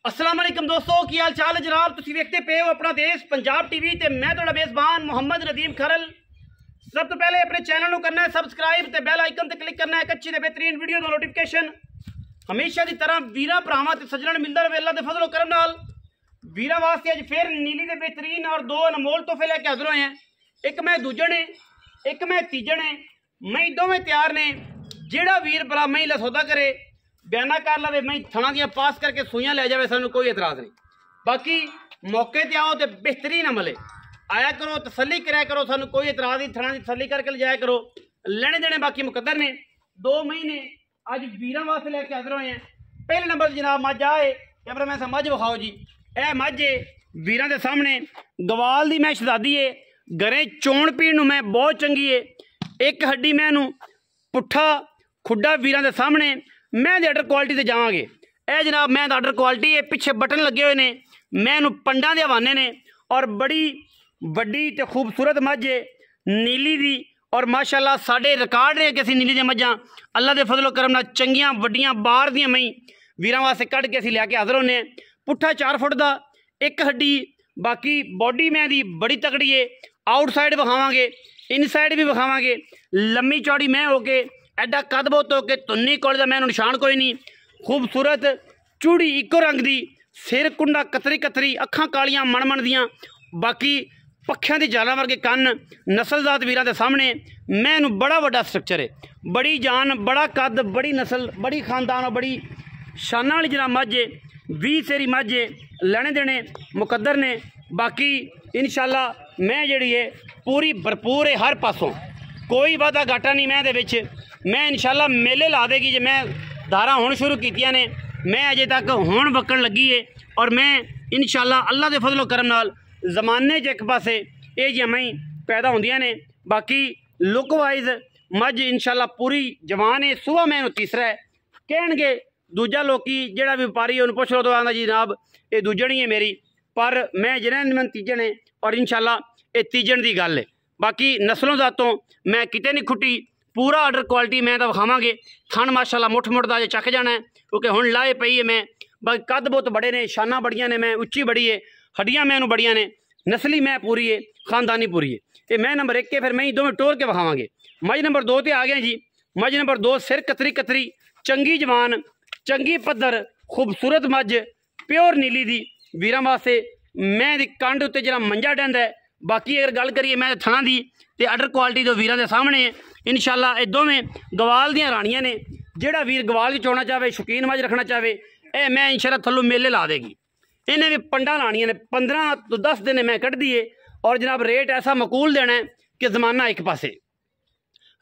अस्सलाम वालेकुम दोस्तों, की हाल चाल है जनाब। तुसीं वेखते पे हो अपना देश पंजाब टीवी ते मैं तुहाडा मेज़बान मोहम्मद नदीम खरल। सब तो पहले अपने चैनल को करना है सबसक्राइब ते बैल आइकन ते क्लिक करना है एक अच्छी ते बेहतरीन वीडियो का नोटिफिकेशन हमेशा की तरह वीरां भरावां ते सज्जणां मिलदा रहे अल्लाह दे फजलो करम नाल। वीरां वास्ते अज फिर नीली दे बेहतरीन और दो अनमोल तोहफे लैके हाज़र होए हैं। एक मैं दूजण है, एक मैं तीजण है। मई दोवें तैयार ने। जिहड़ा वीर भरा मई ला सौदा करे बयाना कर लवे, मई थणा दियां पास करके सूइयां लै जावे, सानू कोई एतराज़ नहीं। बाकी मौके ते आओ तो बेहतरीन अमल है, आया करो, तसल्ली कराया करो, सानू कोई एतराज़ नहीं। थणा की तसल्ली करके ले जाया करो। लेने देने बाकी मुकद्दर ने। 2 महीने अज वीरां वास्ते लैके हाज़र होए हैं। पहले नंबर जनाब मझ आए, कैमरा मैन साहब मझ विखाओ जी। यह मझ है वीरां दे सामने, गवाल दी मैं शहजादी है। घरें चोण पीण नूं मैं बहुत चंगी है। एक हड्डी मैनू पुट्ठा खुड्डा वीरां दे सामने मैं दे आर्डर क्वालिटी से जावांगे। यह जनाब मैं आर्डर क्वालिटी है, पिछे बटन लगे हुए ने, मैं पंडा के हवाने ने और बड़ी वड्डी ते खूबसूरत मझ है नीली दी। और माशाल्लाह साढ़े रिकॉर्ड ने कि असीं नीली दी मझां अल्लाह के फजलो करम नाल चंगियां वड्डियां बाहर दियां मई वीरां वास्ते कढ़ के असीं लैके हाज़र होने। पुट्ठा 4 फुट का एक हड्डी, बाकी बॉडी मैं दी बड़ी तकड़ी है। आउटसाइड विखावांगे, इनसाइड भी विखावांगे। लम्मी चौड़ी मैं होके एडा कद बहुत होके तुन्नी कोल दा मैं निशान कोई नहीं। खूबसूरत चूड़ी इको रंग दी, सिर कुंडा कतरी कतरी, अखां कालियां मनमन दियां, बाकी पक्खियां दी जाला वर्गे कन। नस्लजात वीरां दे सामने मैनू बड़ा वड्डा स्ट्रक्चर है, बड़ी जान, बड़ा कद, बड़ी नस्ल, बड़ी खानदान और बड़ी शाना वाली जनाब मझ है। 20 सेरी मझ है। लेने देने मुकद्दर ने। बाकी इंशाल्लाह मैं जिहड़ी है पूरी भरपूर है हर पासों, कोई वादा घाटा नहीं मैं दे विच। मैं इंशाल्लाह मेले ला देगी जो मैं धारा हुण शुरू कीतियां ने, मैं अजे तक हुण वक्कण लगी है। और मैं इंशाल्लाह अल्लाह के फजलो करम नाल जमाने च एक पासे ये जिहियां मई पैदा होंदियां ने। बाकी लुक वाइज मझ इंशाल्लाह पूरी जवान है। सुबह मैं तीसरा है कहणगे, दूजा लोकी जिहड़ा भी व्यापारी है उन्हें पुछ लो तो आंदा जी जनाब ये दूजण ही है मेरी, पर मैं जिन्हें तीजण है और इंशाल्लाह ये तीजण की गल है। बाकी नस्लों जातों मैं किते नहीं खुटी, पूरा आर्डर क्वालिटी मैं तो विखावांगे। थन माशाल्लाह मुठ मुठ दा चक जाना है क्योंकि हुण लाए पई है मैं। बाकी कद बहुत बड़े ने, शाना बड़ियां ने, मैं उच्ची बड़ी है, हड्डियां मैनू बड़ियां ने, नस्ली मैं पूरी है, खानदानी पूरी है। ये मैं नंबर 1 के, फिर मैं ही दोवें टोर के विखावांगे। मझ नंबर 2 ते आ गए जी। मझ नंबर 2 सिर कतरी कतरी, चंगी जवान, चंगी पद्धर, खूबसूरत मझ, प्योर नीली दी वीरां वास्ते। मैं दी कंड उत्ते जरा मंजा डंद है। बाकी अगर गल करिए मैं थणा दी ते आर्डर क्वालिटी तो वीरां दे सामने है। इंशाल्लाह ये दोवें गवाल दियां राणियां ने। जिहड़ा वीर गवाल च चोना चाहे, शौकीन मझ रखना चाहे, ए मैं इंशाल्लाह थल्लों मेले ला देगी। इन्हें भी पंडा लानियां ने, 15 तो 10 दिन मैं कढ़ दिए। और जनाब रेट ऐसा मकूल देना है कि जमाना एक पासे।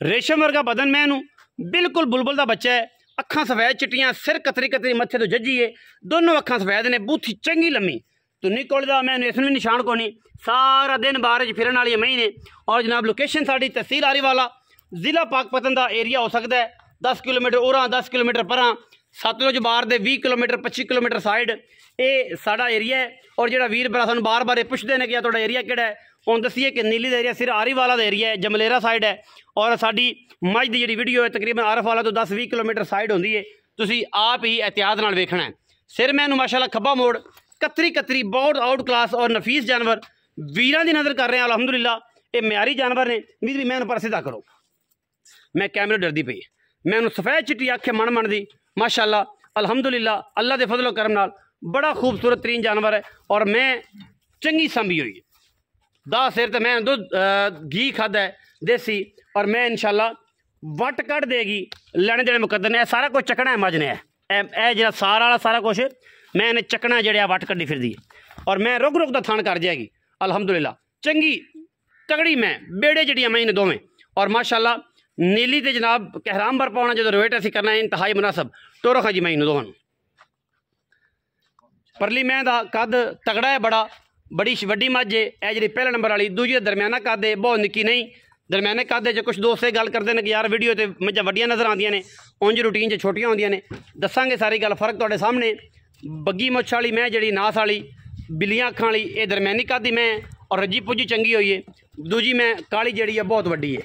रेशम वर्गा बदन मैनू बिल्कुल बुलबुल का बच्चा है। अखां सफेद चिट्टियां, सिर कतरी कतरी, मत्थे तो जज्जी है, दोनों अखां सफेद ने, बूथी चंगी लम्मी, तुन्नी कोल दा मैनू इसमें निशान को नहीं। सारा दिन बारिश फिरन वाली मई ने। और जनाब लोकेशन साड़ी तहसील आरीवाला, जिला पाकपतन का एरिया हो सकता है। 10 किलोमीटर उरा, 10 किलोमीटर परां, सतलुज बार दे 20 किलोमीटर 25 किलोमीटर साइड ये साड़ा एरिया है। और जो वीर भरा सानू बार बार पुछते हैं कि तुहाडा एरिया किहड़ा है, हुण दसीए कि नीली दा एरिया सिर आरीवाला का एरिया है, जमलेरा साइड है। और साडी मझ दी जिहड़ी वीडियो है तकरीबन आरफवाला तो 10-20 किलोमीटर साइड होंदी है। तुसीं आप ही एहतियात नाल वेखना है। सिर मैनू माशाल्लाह खब्बा मोड़, कतरी कतरी, बहुत आउट क्लास और नफीस जानवर वीरां दी नज़र कर रहे हैं अलहमदुलिल्लाह। ये म्यारी जानवर ने। भी मैनू पर सीधा करो, मैं कैमरे डरदी पई, मैनू सफ़ेद चिट्टी अख मन मन दी माशाल्लाह अलहमदुलिल्लाह। अल्लाह के फजलो करम नाल बड़ा खूबसूरत तरीन जानवर है। और मैं चंगी संभी हुई है। 10 सिर तो मैं दुध घी खादा है देसी। और मैं इंशाल्लाह वट कढ़ देगी। लेने देने मुकद्दर ने। सारा कुछ चकना है मझ ने। ए जो सारा वाला सारा कुछ मैं इन्हें चकना जड़िया वट कड्डी फिर दी। और मैं रुक रुक दा थान कर जाएगी अलहमदुलिल्लाह। चंगी तगड़ी मैं बेड़े जड़ियाँ मैं इन्हें दोवें। और माशाल्लाह नीली ते जनाब कहराम बर पाना जो रेट असी करना है इंतहाई मुनासब। टोरो खा जी मैं इन्हों दोवां। परली मैं दा कद तगड़ा है, बड़ा बड़ी वड्डी मझ है। यह जी पहले नंबर वाली, दूजी दरम्याना कद है, बहुत निक्की नहीं, दरम्याने कद है। जो कुछ दोस्त गल करते हैं कि यार वीडियो तो मझां वड्डियां नज़र आंदियां ने, उंज रूटीन च छोटियां होंदियां ने। दसांगे सारी गल, फर्क तुहाडे सामने। बग्गी मुछ वाली मैं जी नास वाली, बिल्लियां अखां वाली, ये दरम्यानी कद दी मैं और रजी पुजी चंगी हुई है। दूजी मैं काली जी है बहुत वड्डी है।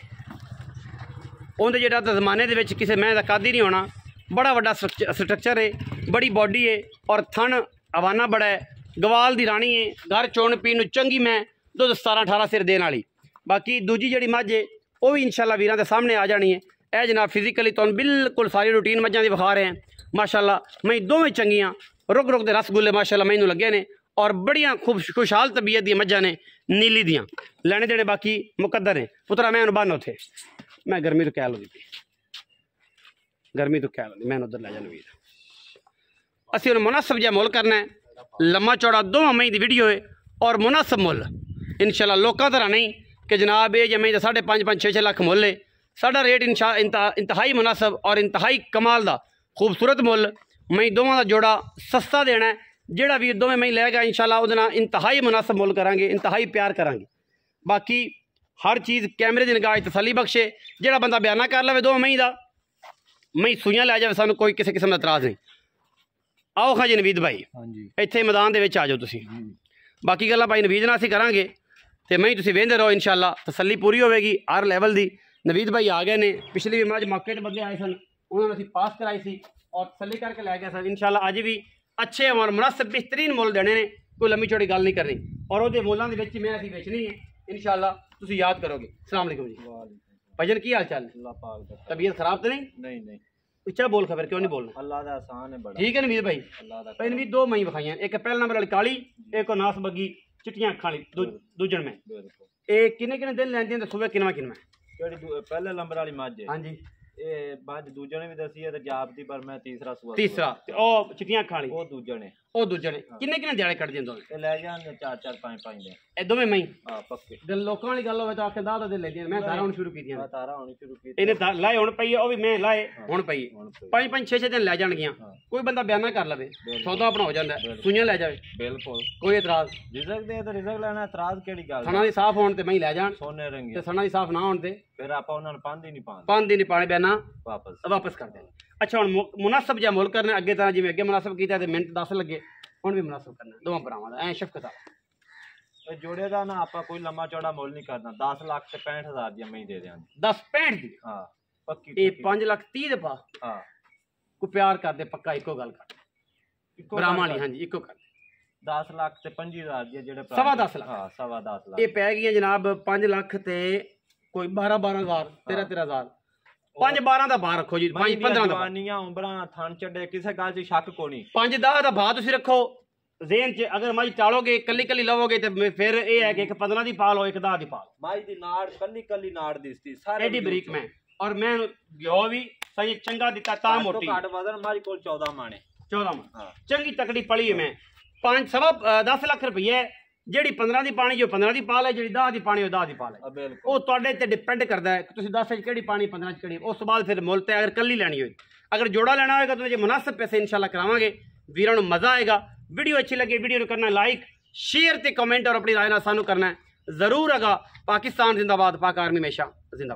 उन्हें जो जमाने के किसी मैं कद ही नहीं होना। बड़ा वड्डा स्ट्रक्चर है, बड़ी बॉडी है और थन हवाना बड़ा है, गवाल दी राणी है, घर चोण पीण चंगी मैं, दुध 17-18 सिर देने वाली। बाकी दूजी जी मझ है वह भी इंशाल्लाह वीरां दे सामने आ जानी है। यह जनाब फिजिकली तो बिल्कुल सारी रूटीन मझां दी विखा रहे हैं माशाल्लाह। मैं दोवें चंगियां रुक रुक दे रसगुल्ले माशाल्लाह मैनू लगे ने और बड़ियां खुशहाल तबीयत दी मझां ने नीली दियां लेने देने बाकी मुकद्दर ने। पुत्रा मैं बन उथे मैं गर्मी तो कह लो दी गर्मी तो कह लो मैं उधर लै जाना वीर। असीं हुण मुनासिब जिहा मुल करना है, लम्मा चौड़ा दोवां मई दी वीडियो है और मुनासिब मुल इंशाल्लाह। लोकां तरह नहीं कि जनाब ये मई 5.5 6 लाख मुल है। साडा रेट इंतहाई मुनासिब और इंतहाई कमाल दा खूबसूरत मुल। मई दोवां दा जोड़ा सस्ता देना है। जिहड़ा भी दोवें मई लैगा इंशाल्लाह उहदे नाल इंतहाई मुनासिब मुल करांगे, इंतहाई प्यार करांगे। बाकी हर चीज़ कैमरे की निगाह तसली बख्शे। जिहड़ा बंदा बयाना कर लवे दो मई दा मई सूइयां लै जावे सानू कोई किसी किस्म का इतराज़ नहीं। आओ खां जी नवीद भाई इत्थे मैदान दे विच आ जाओ तुसीं। बाकी गल्लां भाई नवीद नाल असीं करांगे ते मई तुसीं वेंदे रहो इंशाल्लाह तसल्ली पूरी होवेगी हर लैवल दी। नवीद भाई आ गए ने, पिछली भी मझ मौके बदले आए सन, उन्होंने असीं पास कराई सी और तसल्ली करके लै गए सन। इंशाल्लाह अज भी अच्छे और मुनासिब बेहतरीन मुल देने ने, कोई लम्मी चौड़ी गल नहीं करनी और वो मुलों के विच मैं असीं बेचनी है इंशाल्लाह। तुसीं याद करोगे। अस्सलाम वालेकुम जी भाईजान, की हाल चाल? तबीयत खराब तो नहीं? उच्चा बोल खबर क्यों नहीं बोलना? अल्लाह दा आसान है बड़ा। ठीक है नवीद भाई, भाई नवीद दो मई विखाइयां, एक पहले नंबर वाली काली, एक नास बग्गी चिट्टियां अखां वाली दूजन में। ये किन्ने किन्ने दिन लैंदी है? सुबह किनवा पहले नंबर वाली मझ है। हाँ जी मझ दूजे ने भी दसी है जाप दी, पर मैं तीसरा तीसरा ओ चिट्टियां अखां वाली वो दूजे ने किन्ने किन्ने दिहाड़े कट दिंदे ते ले जान 4-4 5-5 दिन ए दोवें मई। हां पक्के गल लोकां वाली गल होवे तो आखे दादा दे लेंदी मैं तारा हुन शुरू कीतियां मैं तारा होनी शुरू की इन्हें लाए हुन पई ओ भी मैं लाए हुन पई 5-5 6-6 दिन ले जाणगियां। कोई बंदा बयाना कर लवे सौदा अपना हो जांदा है, सुइयां ले जावे बिल्कुल कोई इतराज। रिजक दे तो रिजक लेना, इतराज केड़ी गल? सना दी साफ होण ते मई ले जाण, सोने रंगे ते सना दी साफ ना होण ते फिर आपा उन्हां नूं पांदी नहीं पाणे बयाना वापस कर देना। अच्छा हुण मुनासिब जिहा मुल करना, अगे तरह जिवें अगे मुनासिब कीता ते मिनट 10 लगे, हुण भी मुनासिब करना दोवां भरावां दा ऐ शफकत आ। जोड़े का ना आपा कोई लम्मा चौड़ा मुल नहीं करना। 10 लाख ते 65,000 दी मई दे देंगे। 10-65 दी? हां पक्की। ये 5 लाख 30 दे पा। हां को प्यार कर दे पक्का इको गल कर ब्राह्मण वाली। हां जी इको कर 10 लाख ते 25,000 दी जेड़े 10.5 लाख। हां 10.5 लाख ये पै गई जनाब 5 लाख ते कोई 12-12,000 13,000 5-12 दा भाव रखो जी। 5-15 दा जवानियां उम्रां थन चढ़े किसी गल च शक को नहीं। 5-10 दा भाव तुसीं रखो ज़हन च। अगर मझ टालोगे कली कली लवोगे तो फिर ये है कि एक 15 दी पाल हो एक 10 दी पाल। मझ दी नाड़ कली नाड़ दिसती सारे एडी बरीक मैं और मैं यो भी सही चंगा दिता ता मोटी। घट वजन मझ कोल 14 माने 14 मन चंगी तकड़ी पली है मैं। 5-10 लाख रुपये ਜਿਹੜੀ 15 ਦੀ ਪਾਣੀ ਜੋ 15 ਦੀ ਪਾਲ ਹੈ, ਜਿਹੜੀ 10 ਦੀ ਪਾਣੀ ਉਹ 10 ਦੀ ਪਾਲ ਹੈ। ਉਹ ਤੁਹਾਡੇ ਤੇ ਡਿਪੈਂਡ ਕਰਦਾ ਹੈ ਕਿ ਤੁਸੀਂ 10 ਚ ਕਿਹੜੀ ਪਾਣੀ 15 ਚ ਕਿਹੜੀ। ਉਸ ਤੋਂ ਬਾਅਦ ਫਿਰ ਮੁੱਲ ਤੇ ਅਗਰ ਕੱਲੀ ਲੈਣੀ ਹੋਏ, ਅਗਰ ਜੋੜਾ ਲੈਣਾ ਹੋਏਗਾ ਤਾਂ ਜੇ ਮੁਨਾਸਿਬ ਪੈਸੇ ਇਨਸ਼ਾਅੱਲਾ ਕਰਾਵਾਂਗੇ। ਵੀਰਾਂ ਨੂੰ ਮਜ਼ਾ ਆਏਗਾ। ਵੀਡੀਓ ਅੱਛੀ ਲੱਗੇ ਵੀਡੀਓ ਨੂੰ ਕਰਨਾ ਲਾਈਕ शेयर ते कमेंट और अपनी राय ना सानू करना है जरूर। अगा पाकिस्तान जिंदाबाद, पाक आर्मी हमेशा जिंदाबाद।